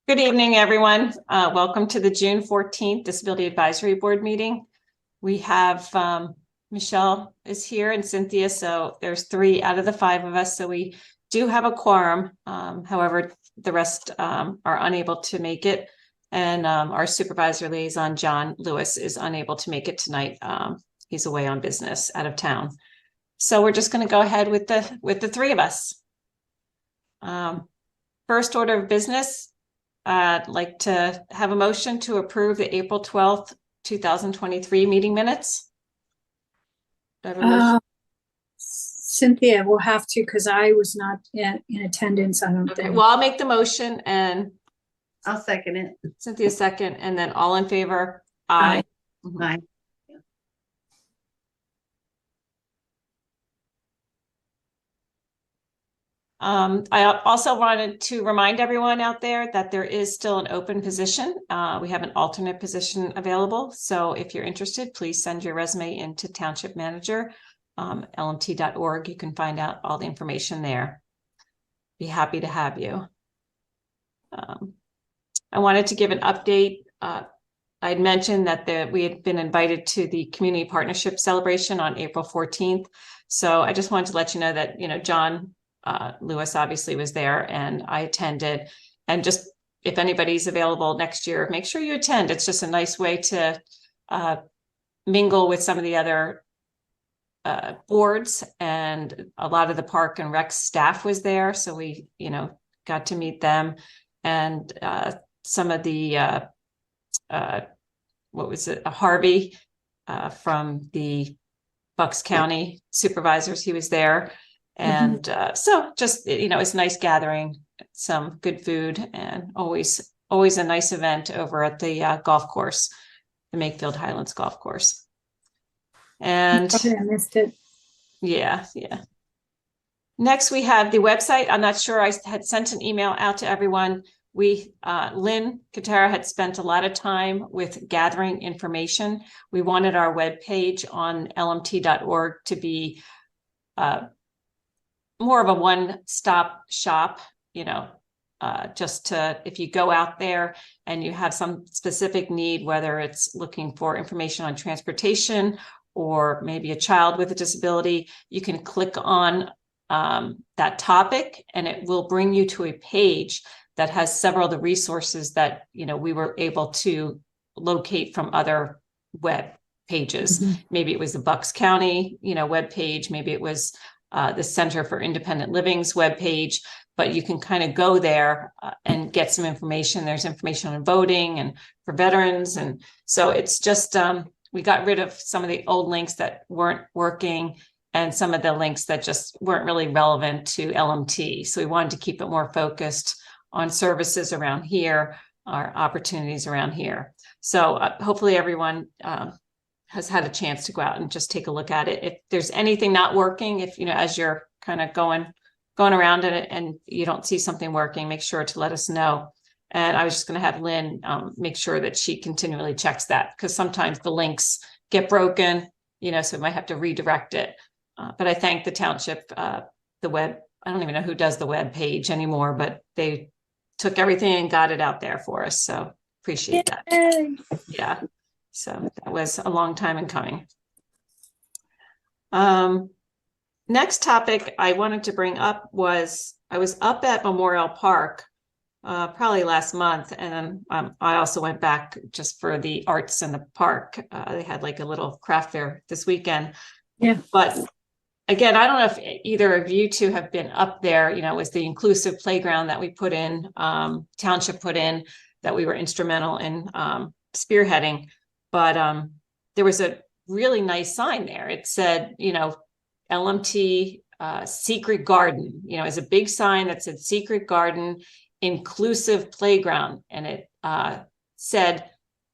Good evening, everyone. Welcome to the June 14th Disability Advisory Board meeting. We have Michelle is here and Cynthia, so there's 3 out of the 5 of us, so we do have a quorum. However, the rest are unable to make it, and our supervisor liaison, John Lewis, is unable to make it tonight. He's away on business out of town. So we're just going to go ahead with the 3 of us. First order of business, I'd like to have a motion to approve the April 12th, 2023 meeting minutes. Cynthia will have to, because I was not in attendance, I don't think. Well, I'll make the motion and I'll second it. Cynthia second, and then all in favor? Aye. Aye. I also wanted to remind everyone out there that there is still an open position. We have an alternate position available. So if you're interested, please send your resume into Township Manager, lmt.org. You can find out all the information there. Be happy to have you. I wanted to give an update. I had mentioned that we had been invited to the Community Partnership Celebration on April 14th. So I just wanted to let you know that, John Lewis obviously was there and I attended, and just if anybody's available next year, make sure you attend. It's just a nice way to mingle with some of the other boards, and a lot of the Park and Rec staff was there. So we, got to meet them, and some of the, Harvey from the Bucks County supervisors, he was there. And so just, it's a nice gathering, some good food, and always a nice event over at the golf course, the Makefield Highlands golf course. And I missed it. Yeah. Next, we have the website. I'm not sure, I had sent an email out to everyone. Lynn Katara had spent a lot of time with gathering information. We wanted our webpage on lmt.org to be more of a one-stop shop, just to, if you go out there and you have some specific need, whether it's looking for information on transportation or maybe a child with a disability, you can click on that topic and it will bring you to a page that has several of the resources that, we were able to locate from other web pages. Maybe it was the Bucks County, web page, maybe it was the Center for Independent Living's webpage, but you can kind of go there and get some information. There's information on voting and for veterans. And so it's just, we got rid of some of the old links that weren't working and some of the links that just weren't really relevant to LMT. So we wanted to keep it more focused on services around here, our opportunities around here. So hopefully everyone has had a chance to go out and just take a look at it. If there's anything not working, if, as you're kind of going around it and you don't see something working, make sure to let us know. And I was just going to have Lynn make sure that she continually checks that, because sometimes the links get broken, so we might have to redirect it. But I thank the township, the web, I don't even know who does the web page anymore, but they took everything and got it out there for us. So appreciate that. Yeah. So that was a long time in coming. Next topic I wanted to bring up was, I was up at Memorial Park probably last month, and I also went back just for the arts in the park. They had like a little craft fair this weekend. Yeah. But again, I don't know if either of you two have been up there. It was the inclusive playground that we put in, township put in, that we were instrumental in spearheading. But there was a really nice sign there. It said, LMT Secret Garden, is a big sign that said Secret Garden Inclusive Playground. And it said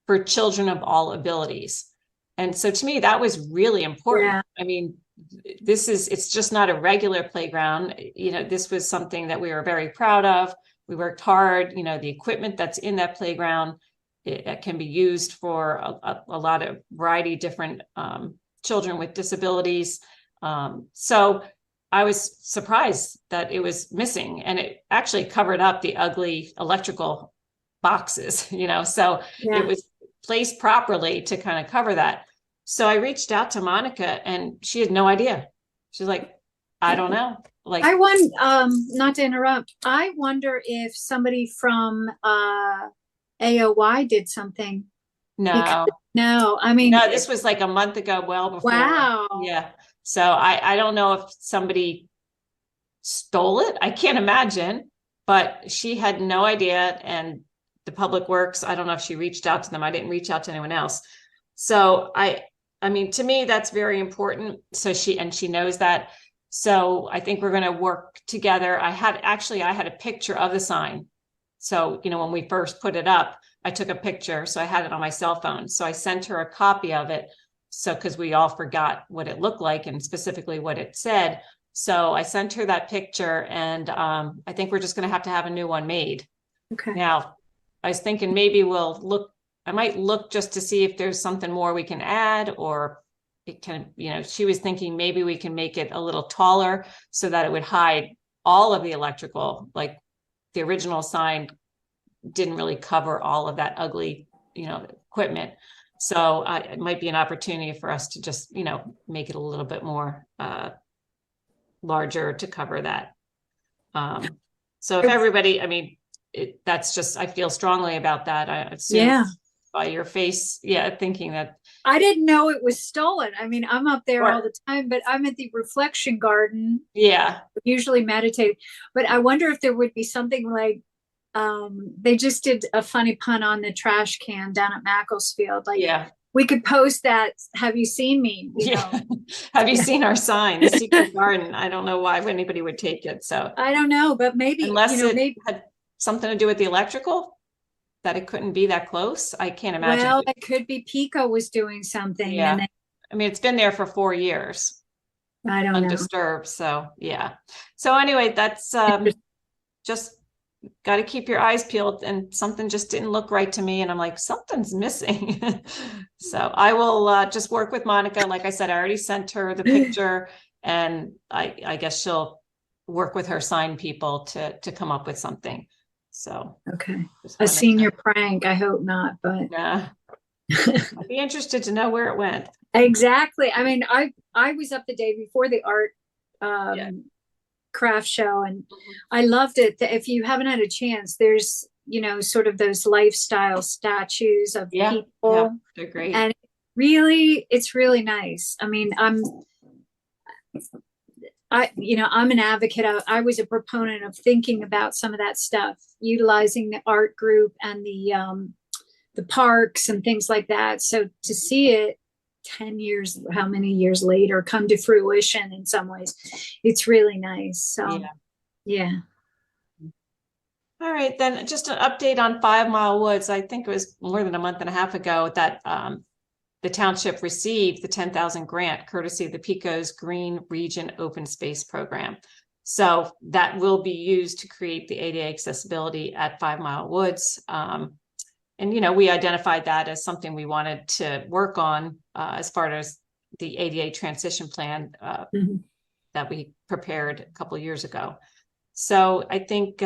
for children of all abilities. And so to me, that was really important. Yeah. I mean, it's just not a regular playground. This was something that we were very proud of. We worked hard, the equipment that's in that playground, it can be used for a lot of variety of different children with disabilities. So I was surprised that it was missing, and it actually covered up the ugly electrical boxes, so Yeah. it was placed properly to kind of cover that. So I reached out to Monica and she had no idea. She's like, I don't know. Like, I want, not to interrupt, I wonder if somebody from, AOY did something. no, No, I mean, no, this was like a month ago, well before. wow. Yeah. So I don't know if somebody stole it. I can't imagine, but she had no idea. And the Public Works, I don't know if she reached out to them. I didn't reach out to anyone else. So I mean, to me, that's very important. So she knows that. So I think we're going to work together. I had a picture of the sign. So, when we first put it up, I took a picture. So I had it on my cell phone. So I sent her a copy of it. So, because we all forgot what it looked like and specifically what it said. So I sent her that picture, and I think we're just going to have a new one made. Okay. Now, I was thinking maybe I might look just to see if there's something more we can add, or it can, she was thinking maybe we can make it a little taller so that it would hide all of the electrical. Like the original sign didn't really cover all of that ugly, equipment. So it might be an opportunity for us to just, make it a little bit more larger to cover that. So if everybody, I mean, that's just, I feel strongly about that. I assume by your face, thinking that. I didn't know it was stolen. I mean, I'm up there Or- all the time, but I'm at the reflection garden, Yeah, usually meditate. But I wonder if there would be something like, they just did a funny pun on the trash can down at Makefield. Like, yeah, we could post that. Have you seen me? You know? Have you seen our sign, the secret garden? I don't know why anybody would take it. So I don't know, but maybe, unless it maybe, had something to do with the electrical, that it couldn't be that close. I can't imagine. well, it could be Pico was doing something. Yeah. And then, I mean, it's been there for 4 years, I don't know. undisturbed. So yeah. So anyway, that's just got to keep your eyes peeled, and something just didn't look right to me. And I'm like, something's missing. So I will just work with Monica. Like I said, I already sent her the picture, and I guess she'll work with her sign people to come up with something. So Okay. just A wanted senior prank. I hope not, but yeah. I'd be interested to know where it went. exactly. I mean, I was up the day before the art Yeah. craft show, and I loved it. If you haven't had a chance, there's sort of those lifestyle statues of people. Yeah, they're great. And it's really nice. I mean, I'm an advocate of, I was a proponent of thinking about some of that stuff, utilizing the art group and the parks and things like that. So to see it 10 years, how many years later, come to fruition in some ways, it's really nice. So yeah. All right, then just an update on 5 Mile Woods. I think it was more than a month and a half ago that the township received the 10,000 grant courtesy of the PECO's Green Region Open Space Program. So that will be used to create the ADA accessibility at 5 Mile Woods. And, we identified that as something we wanted to work on as far as the ADA transition plan that we prepared a couple of years ago. So I think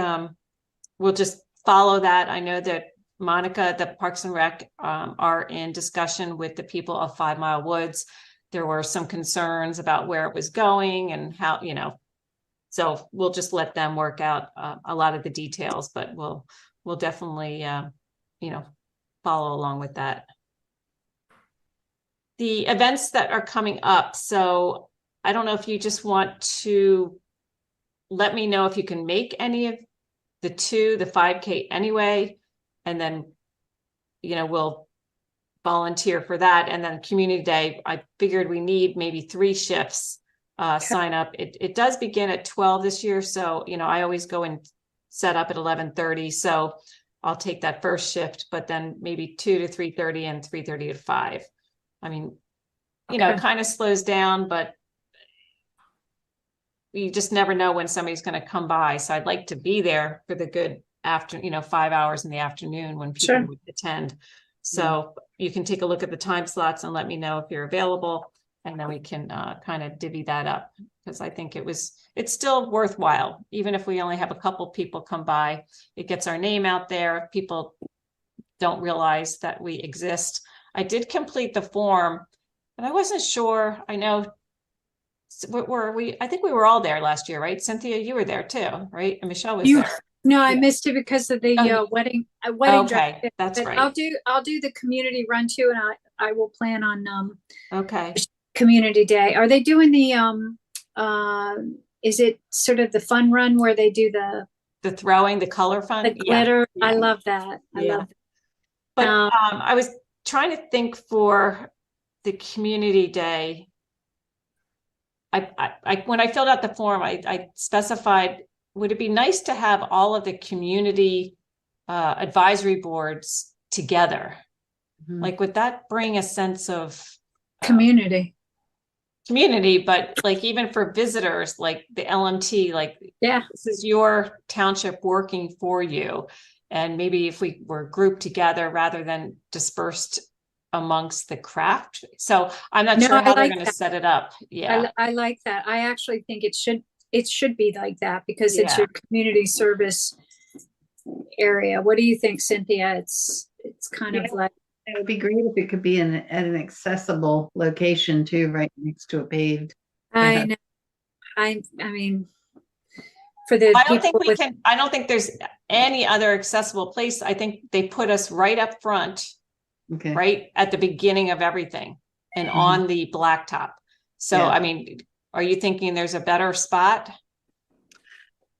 we'll just follow that. I know that Monica, the Parks and Rec, are in discussion with the people of 5 Mile Woods. There were some concerns about where it was going and how, so we'll just let them work out a lot of the details, but we'll definitely, follow along with that. The events that are coming up. So I don't know if you just want to let me know if you can make any of the 5K anyway, and then, we'll volunteer for that. And then Community Day, I figured we need maybe 3 shifts sign up. It does begin at 12 this year. So, I always go and set up at 11:30. So I'll take that first shift, but then maybe 2 to 3:30 and 3:30 to 5. I mean, it kind of slows down, but you just never know when somebody's going to come by. So I'd like to be there for the good after, 5 hours in the afternoon when people would attend. So you can take a look at the time slots and let me know if you're available. And then we can kind of divvy that up, because I think it's still worthwhile. Even if we only have a couple people come by, it gets our name out there. People don't realize that we exist. I did complete the form, but I wasn't sure. I know, were we, I think we were all there last year, right? Cynthia, you were there too, right? And Michelle was You- there. No, I Yeah. missed it because of the Oh, wedding Okay, drive. that's But right. I'll do the community run too, and I will plan on Okay. community day. Are they doing the is it sort of the fun run where they do The throwing, the color fun. the Yeah. glitter? Yeah. I love that. I Yeah. love that. But Um, I was trying to think for the community day. I when I filled out the form, I specified, would it be nice to have all of the community advisory boards together? Mhm. Like, would that bring a sense of community. community, but like even for visitors, like the LMT, like Yeah. this is your township working for you. And maybe if we were grouped together rather than dispersed amongst the craft. So I'm not No, sure I how they're like going to that. set it up. Yeah. I like that. I actually think it should be like that because it's Yeah. your community service area. What do you think, Cynthia? It's kind of Yeah. like, It would be great if it could be at an accessible location too, right next to a paved. I know. I mean, for the I don't think people we with, can, I don't think there's any other accessible place. I think they put us right up front, Okay. right at the beginning of everything and on the blacktop. So, Yeah. I mean, are you thinking there's a better spot?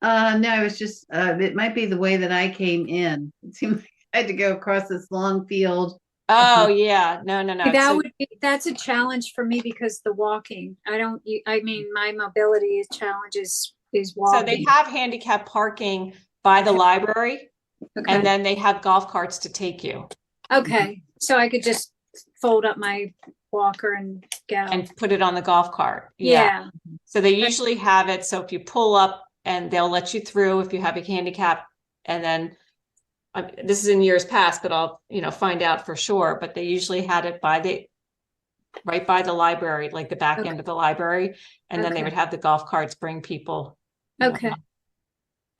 No, it's just it might be the way that I came in. It seemed like I had to go across this long field. Oh, yeah. No. that So- would be, that's a challenge for me because the walking, I mean, my mobility challenge is So they walking. have handicap parking by the Okay. library, Okay. and then they have golf carts to take you Okay. So I could just fold up my walker and go. and put it on the golf cart. Yeah. So they usually have it. So if you pull up and they'll let you through if you have a handicap, and then this is in years past, but I'll, find out for sure. But they usually had it right by the library, like the back Okay. end of the library. And then they Okay. would have the golf carts bring people. Okay.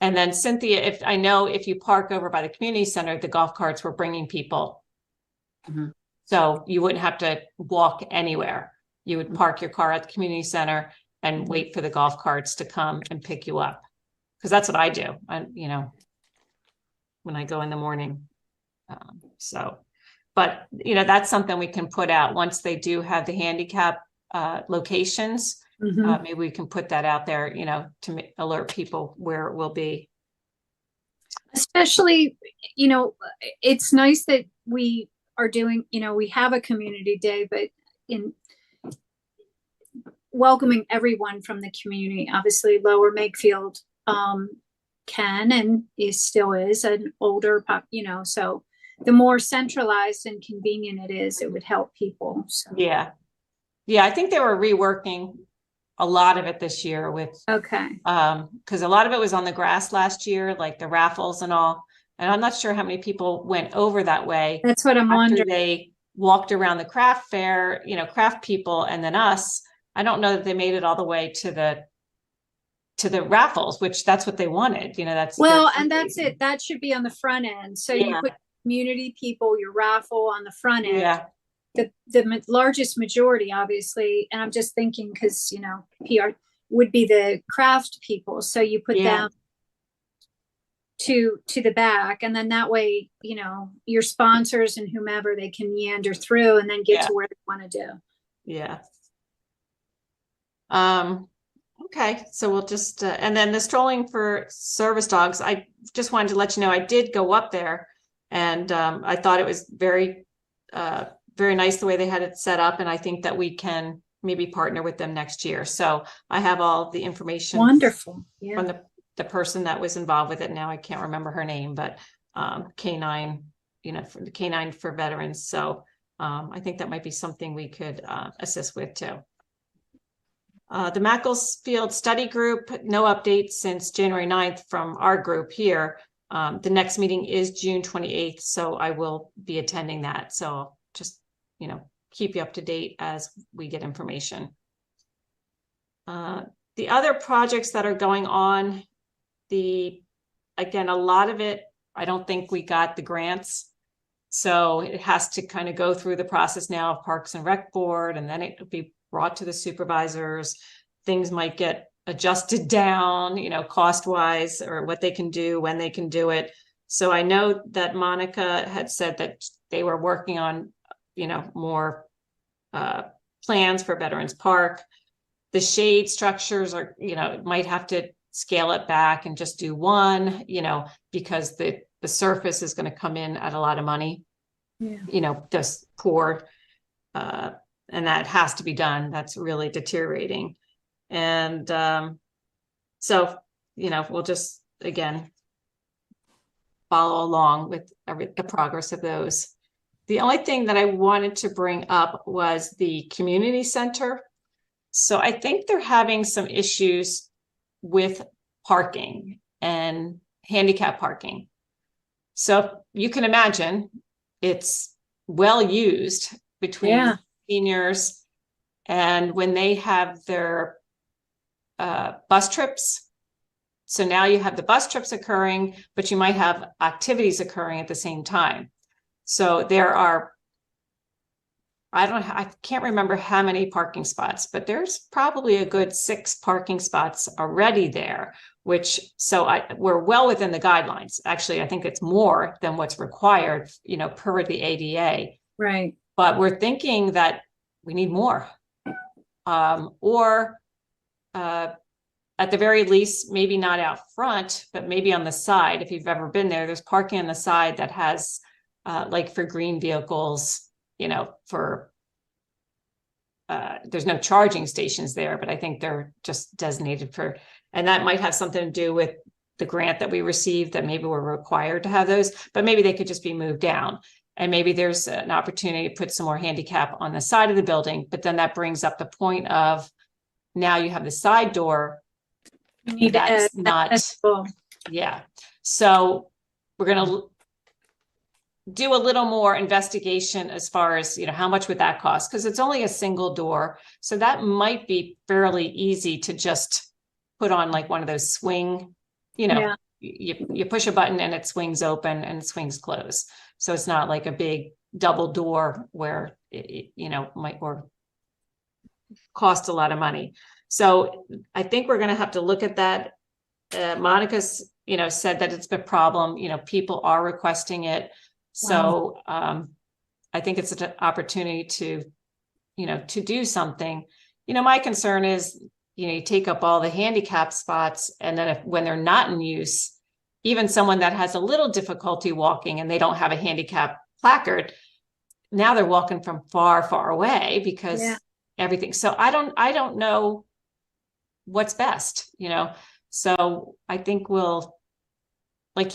And then Cynthia, if you park over by the community center, the golf carts were bringing people. Mhm. So you wouldn't have to walk anywhere. You would Mhm. park your car at the community center and Mhm. wait for the golf carts to come and pick you up. Because that's what I do. When I go in the morning. But that's something we can put out once they do have the handicap locations. Mhm. Maybe we can put that out there, to alert people where it will be. Especially, it's nice that we are doing, we have a community day, but in welcoming everyone from the community, obviously Lower Makefield can and still is an older so the more centralized and convenient it is, it would help people. So Yeah. I think they were reworking a lot of it this year with okay. because a lot of it was on the grass last year, like the raffles and all. And I'm not sure how many people went over that way That's what I'm after wondering. they walked around the craft fair, craft people, and then us. I don't know that they made it all the way to the raffles, which that's what they wanted. That's Well, and that's it. That should be on the front end. So you Yeah. put community people, your raffle on the front end. Yeah. The largest majority, obviously, and I'm just thinking because PR would be the craft people. So you put Yeah. them to the back, and then that way, your sponsors and whomever, they can meander through and then get Yeah. to where they want to do. Yeah. Okay, so we'll just and then the strolling for service dogs. I just wanted to let you know I did go up there, and I thought it was very, very nice the way they had it set up, and I think that we can maybe partner with them next year. So I have all the information Wonderful. Yeah. from the person that was involved with it. Now I can't remember her name, but K9, for the K9 for veterans. So I think that might be something we could assist with too. The Makefield Study Group, no updates since January 9th from our group here. The next meeting is June 28th, so I will be attending that. So just, keep you up to date as we get information. The other projects that are going on, again, a lot of it, I don't think we got the grants. So it has to kind of go through the process now of Parks and Rec Board, and then it will be brought to the supervisors. Things might get adjusted down, cost wise, or what they can do, when they can do it. So I know that Monica had said that they were working on, more plans for Veterans Park. The shade structures are, might have to scale it back and just do one, because the surface is going to come in at a lot of money. Yeah. Just poor, and that has to be done. That's really deteriorating. And so, we'll just, again, follow along with the progress of those. The only thing that I wanted to bring up was the community center. So I think they're having some issues with parking and handicap parking. So you can imagine it's well used between seniors, and when they have their bus trips. So now you have the bus trips occurring, but you might have activities occurring at the same time. So there are, I can't remember how many parking spots, but there's probably a good 6 parking spots already there, we're well within the guidelines. Actually, I think it's more than what's required, per the ADA. Right. But we're thinking that we need more. At the very least, maybe not out front, but maybe on the side. If you've ever been there, there's parking on the side that has, like for green vehicles, there's no charging stations there, but I think they're just designated for, and that might have something to do with the grant that we received, that maybe we're required to have those, but maybe they could just be moved down. And maybe there's an opportunity to put some more handicap on the side of the building, but then that brings up the point of, now you have the side door. You need That's to not, yeah. So we're going to do a little more investigation as far as, how much would that cost? Because it's only a single door. So that might be fairly easy to just put on like one of those swing, you push a button and it swings open and it swings closed. So it's not like a big double door where it might cost a lot of money. So I think we're going to have to look at that. Monica's, said that it's a problem. People are requesting it. So I think it's an opportunity to, to do something. My concern is, you take up all the handicap spots, and then when they're not in use, even someone that has a little difficulty walking and they don't have a handicap placard, now they're walking from far, far away because everything. So I don't know what's best, so I think you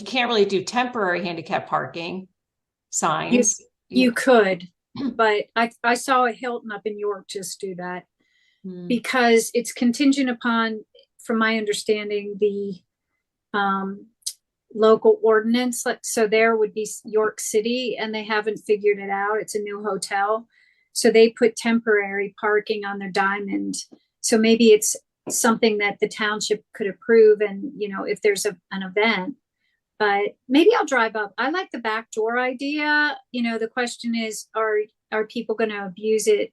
can't really do temporary handicap parking signs. You could, but I saw a Hilton up in York just do that because it's contingent upon, from my understanding, the local ordinance. So there would be York City, and they haven't figured it out. It's a new hotel. So they put temporary parking on their diamond. So maybe it's something that the township could approve, and if there's an event. But maybe I'll drive up. I like the back door idea. The question is, are people going to abuse it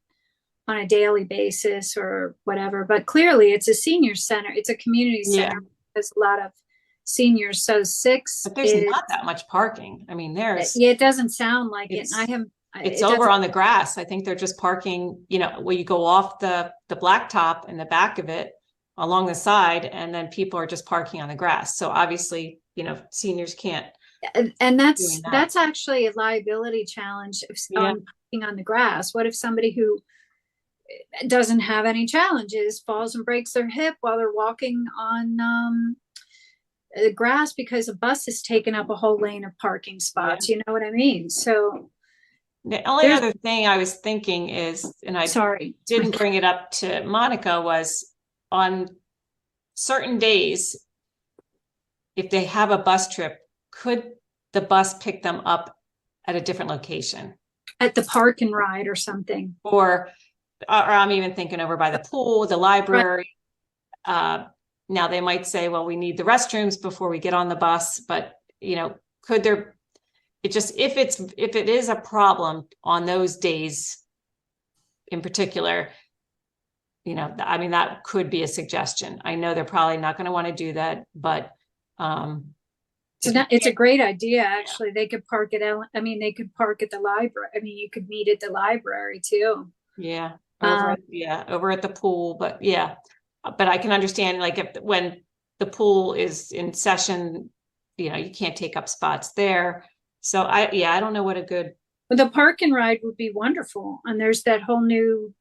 on a daily basis or whatever? But clearly it's a senior center. It's a community center. There's a lot of seniors. So 6. But there's not that much parking. I mean, it doesn't sound like it. It's over on the grass. I think they're just parking, where you go off the blacktop in the back of it along the side, and then people are just parking on the grass. So obviously, seniors can't. And that's actually a liability challenge on parking on the grass. What if somebody who doesn't have any challenges falls and breaks their hip while they're walking on the grass because a bus has taken up a whole lane of parking spots? You know what I mean? So the only other thing I was thinking is, and I didn't bring it up to Monica, was on certain days, if they have a bus trip, could the bus pick them up at a different location? At the park and ride or something. Or I'm even thinking over by the pool, the library. Now they might say, well, we need the restrooms before we get on the bus, but could there, if it is a problem on those days in particular, I mean, that could be a suggestion. I know they're probably not going to want to do that, but it's a great idea. Actually, they could park at they could park at the library. I mean, you could meet at the library too. Yeah. Over at the pool, but I can understand, like, when the pool is in session, you can't take up spots there. So I don't know what a good. But the park and ride would be wonderful. And there's that whole new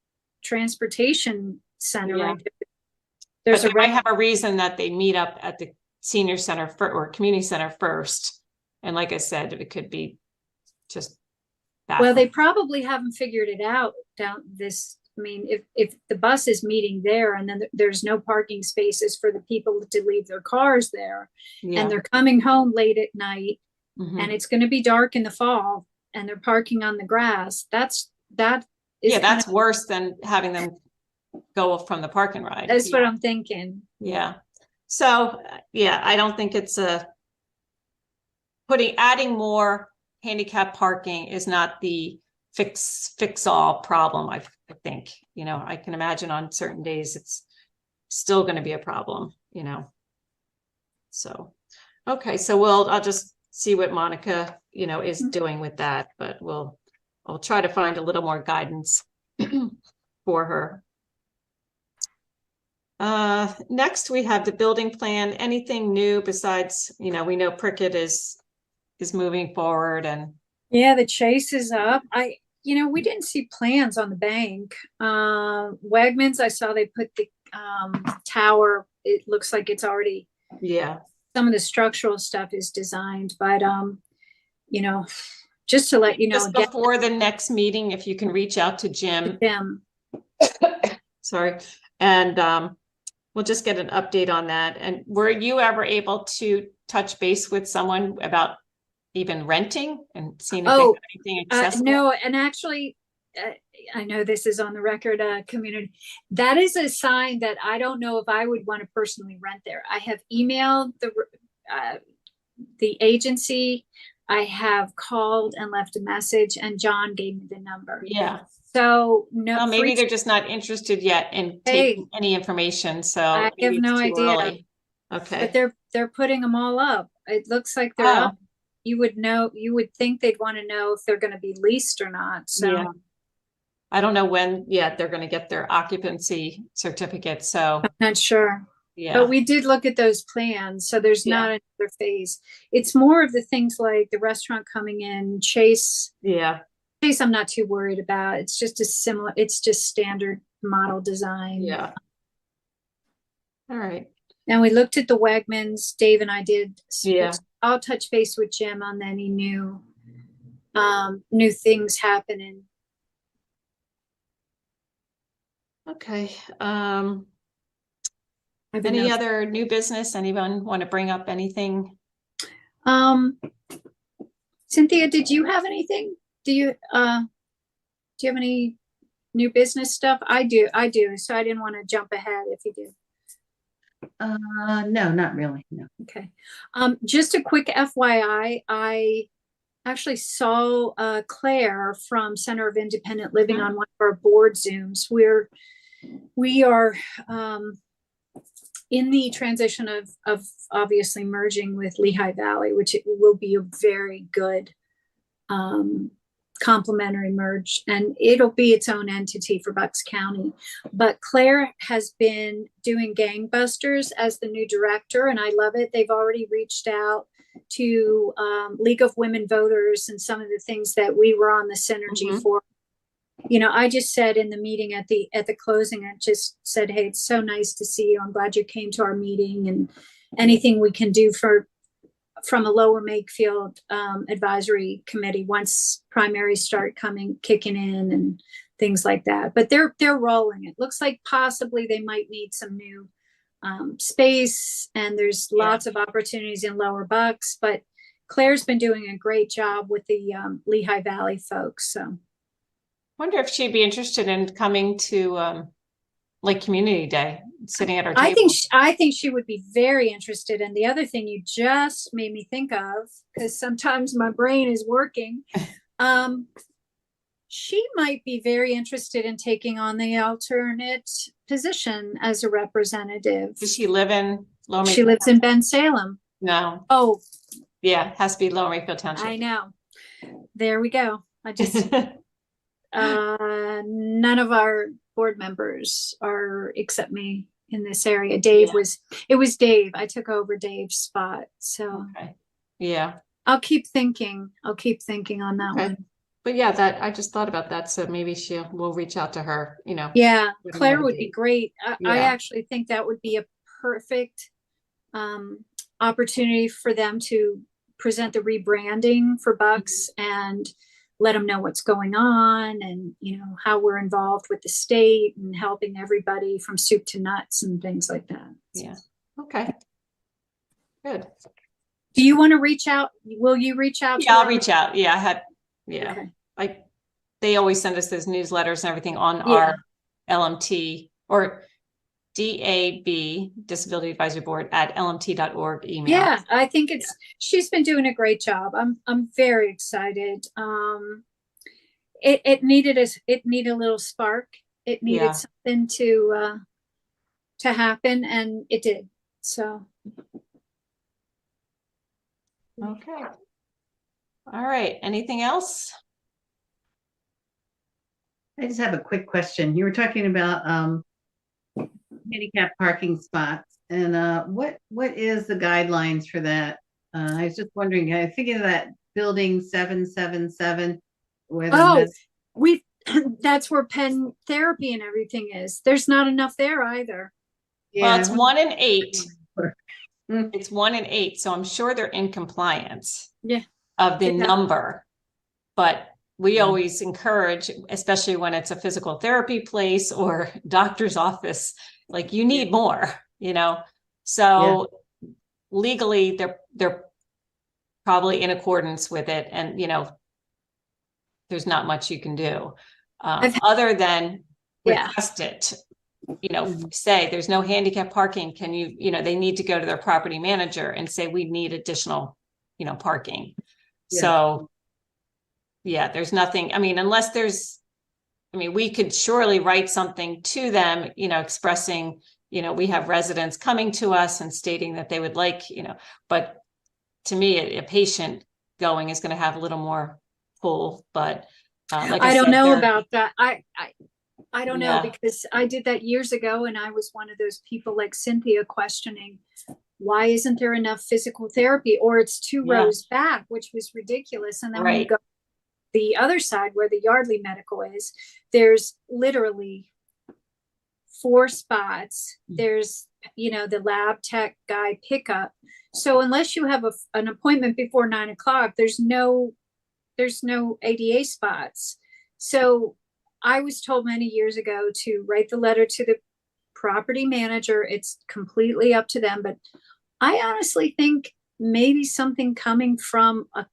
transportation center. Yeah. Right there. But they might have a reason that they meet up at the senior center or community center first. And like I said, it could be just that. Well, they probably haven't figured it out down this. I mean, if the bus is meeting there and then there's no parking spaces for the people to leave their cars there, and they're coming home late at night, and it's going to be dark in the fall, and they're parking on the grass, that's worse than having them go from the park and ride. That's what I'm thinking. Yeah. So I don't think it's adding more handicap parking is not the fix all problem. I think, I can imagine on certain days it's still going to be a problem, So, okay. So I'll just see what Monica, is doing with that, but I'll try to find a little more guidance for her. Next we have the building plan. Anything new besides, we know Prickett is moving forward, and the chase is up. We didn't see plans on the bank. Wegmans, I saw they put the tower. It looks like it's already, some of the structural stuff is designed, but just to let you know, just before the next meeting, if you can reach out to Jim. Sorry. And we'll just get an update on that. And were you ever able to touch base with someone about even renting and seeing if they have anything accessible? No, and actually, I know this is on the record, community. That is a sign that I don't know if I would want to personally rent there. I have emailed the agency. I have called and left a message, and John gave me the number. Yeah. So no, well, maybe they're just not interested yet in taking any information. So I have no idea. Early. Okay. But they're putting them all up. It looks like they're up. You would think they'd want to know if they're going to be leased or not. So I don't know when yet they're going to get their occupancy certificate. So I'm not sure. Yeah. But we did look at those plans. So there's not another phase. It's more of the things like the restaurant coming in, Chase. Yeah. Chase, I'm not too worried about. It's just it's just standard model design. Yeah. All right. And we looked at the Wegmans, Dave and I did. Yeah. I'll touch base with Jim on any new things happening. Okay. Any other new business? Anyone want to bring up anything? Cynthia, did you have anything? Do you have any new business stuff? I do. So I didn't want to jump ahead if you do. No, not really. No. Okay. Just a quick FYI, I actually saw Claire from Center of Independent Living on one of our board Zooms. We are in the transition of obviously merging with Lehigh Valley, which it will be a very good complementary merge, and it'll be its own entity for Bucks County. But Claire has been doing gangbusters as the new director, and I love it. They've already reached out to League of Women Voters and some of the things that we were on the synergy for. I just said in the meeting at the closing, I just said, hey, it's so nice to see you. I'm glad you came to our meeting, and anything we can do from a lower Makefield advisory committee once primaries start kicking in and things like that. But they're rolling. It looks like possibly they might need some new space, and there's lots of opportunities in Lower Bucks. But Claire's been doing a great job with the Lehigh Valley folks. So Wonder if she'd be interested in coming to like Community Day, sitting at our I table. think she would be very interested. And the other thing you just made me think of, because sometimes my brain is working, she might be very interested in taking on the alternate position as a representative. Does she live in Lower She Makefield? lives in Ben Salem. No. Oh, Yeah, has to be Lower Makefield Township. I know. There we go. I just none of our board members are except me in this area. Dave it was Dave. I took over Dave's spot. So Okay. Yeah. I'll keep thinking on that Okay. one. But yeah, that I just thought about that. So maybe we'll reach out to her, you know. Yeah, when we Claire have a would be date. great. I Yeah. actually think that would be a perfect opportunity for them to present the rebranding for Bucks and let them know what's going on, and you know how we're involved with the state and helping everybody from soup to nuts and things like that. Yeah. Okay. Good. Do you want to reach out? Will you reach out? Yeah, I'll to reach out. Yeah, yeah. Okay. They always send us those newsletters and everything on Yeah. our LMT or DAB, Disability Advisory Board at lmt.org email. Yeah, I think she's been doing a great job. I'm very excited. It needed a little spark. It needed something to happen, and it did. So Okay. All right. Anything else? I just have a quick question. You were talking about handicap parking spots, and what is the guidelines for that? I was just wondering. I think of that building 777, where that's where Penn Therapy and everything is. There's not enough there either. Well, it's 1 in 8. It's 1 in 8, so I'm sure they're in compliance. Yeah. Of the number, but we always encourage, especially when it's a physical therapy place or doctor's office, like you need more, you know. So legally, they're probably in accordance with it, and you know, there's not much you can do other than request it. You know, say there's no handicap parking. Can you? You know, they need to go to their property manager and say we need additional, you know, parking. So, yeah, there's nothing, I mean, unless we could surely write something to them, you know, expressing, you know, we have residents coming to us and stating that they would like, you know, but to me, a patient going is going to have a little more pull, but like I don't said, know about that. I don't know, Yeah. because I did that years ago, and I was one of those people like Cynthia questioning, why isn't there enough physical therapy, or it's 2 rows back, which was ridiculous. And then when you go the other side where the Yardley Medical is, there's literally 4 spots. There's, you know, the lab tech guy pickup. So unless you have an appointment before 9 o'clock, there's no ADA spots. So I was told many years ago to write the letter to the property manager. It's completely up to them, but I honestly think maybe something coming from a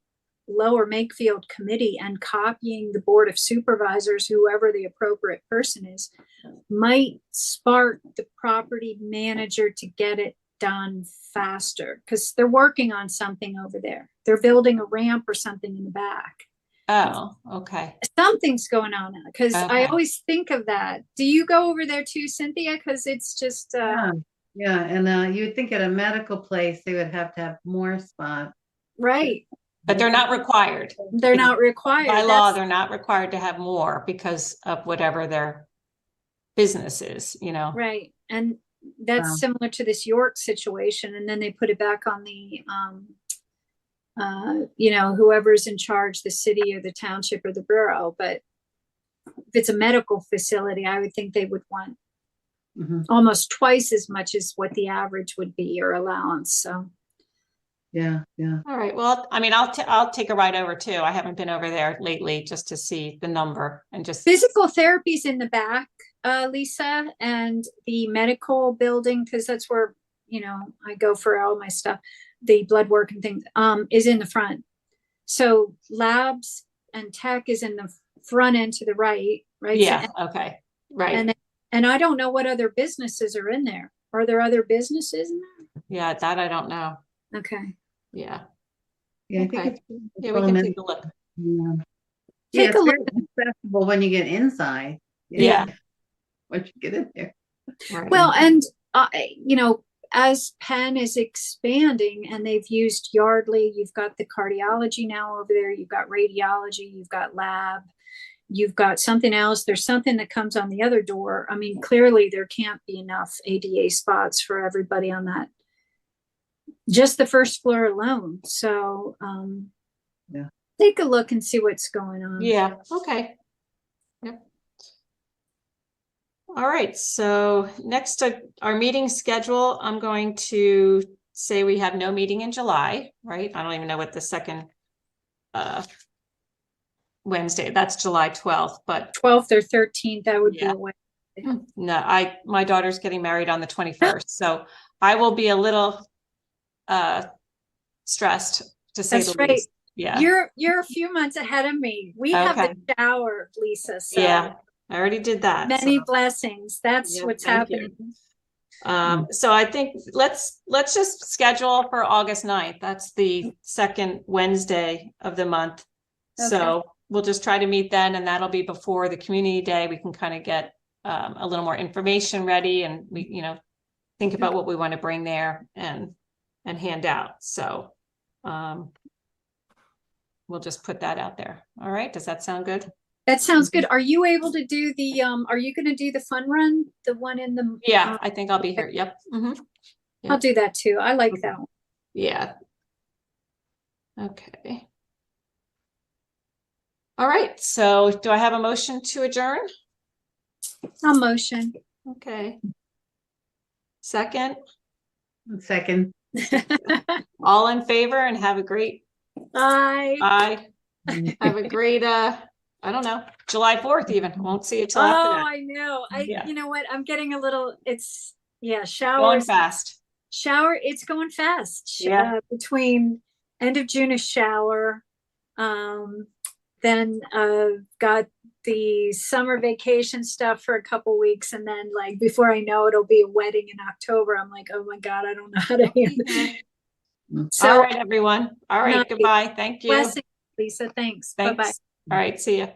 Lower Makefield committee and copying the Board of Supervisors, whoever the appropriate person is, might spark the property manager to get it done faster, because they're working on something over there. They're building a ramp or something in the back. Oh, okay. Something's going on, because I Okay. always think of that. Do you go over there too, Cynthia? Because it's just yeah, and you would think at a medical place they would have to have more spots. Right. But they're not required. They're not required. By law, they're not required to have more because of whatever their business is, you know. Right. And that's similar to this York situation. And then they put it back on the you know, whoever's in charge, the city or the township or the borough. But if it's a medical facility, I would think they would want almost twice as much as what the average would be, or allowance. So yeah. All right. Well, I mean, I'll take a ride over too. I haven't been over there lately just to see the number and just physical therapy's in the back, Lisa, and the medical building, because that's where, you know, I go for all my stuff. the blood work and things, is in the front. So labs and tech is in the front end to the right, right? Yeah, So, okay, right. and I don't know what other businesses are in there. Are there other businesses in Yeah, that I don't know. there? Okay. Yeah. Yeah, I Okay. think it's Yeah, we can take a look. Yeah, Take it's a look. very accessible when you get inside. Yeah. Once you get in there. Right. Well, and you know, as Penn is expanding and they've used Yardley, you've got the cardiology now over there, you've got radiology, you've got lab, you've got something else. There's something that comes on the other door. I mean, clearly there can't be enough ADA spots for everybody on that, just the first floor alone. So Yeah. take a look and see what's going on. Yeah, okay. Yep. All right, so next, our meeting schedule, I'm going to say we have no meeting in July, right? I don't even know what the second Wednesday, that's July 12th, but 12th or 13th, that would Yeah. be a way. no, my daughter's getting married on the 21st, so I will be a little stressed, to say That's the right. least. Yeah, You're a few months ahead of me. We have Okay. the shower, Lisa. So yeah, I already did that. many so. blessings. That's Yeah, what's thank you. happening. So I think let's just schedule for August 9th. That's the second Wednesday of the month. So we'll just try to meet then, and that'll be before the community day. We can kind of get a little more information ready, and we, think about what we want to bring there and hand out. So we'll just put that out there. All right. Does that sound good? That sounds good. Are you able to do the are you going to do the fun run, the one in the Yeah, I think I'll be here. Yep. Yeah. I'll do that too. I like that one. Yeah. Okay. All right. So do I have a motion to adjourn? I'll motion. Okay. Second, Second. all in favor, and have a great, Bye. have a great, I don't know, July 4th even. Won't see you till after Oh, that. I know. Yeah. You know what? I'm getting a little, it's, yeah, Going showers. fast. Shower, it's going fast. Yeah. Between end of June is shower. Then got the summer vacation stuff for a couple weeks, and then like before I know it, it'll be a wedding in October. I'm like, oh my God, I don't know how to handle it. So All right, everyone. All right. nice. Goodbye. Thank you. Blessings, Lisa. Thanks. Bye-bye. Thanks. All right. See ya.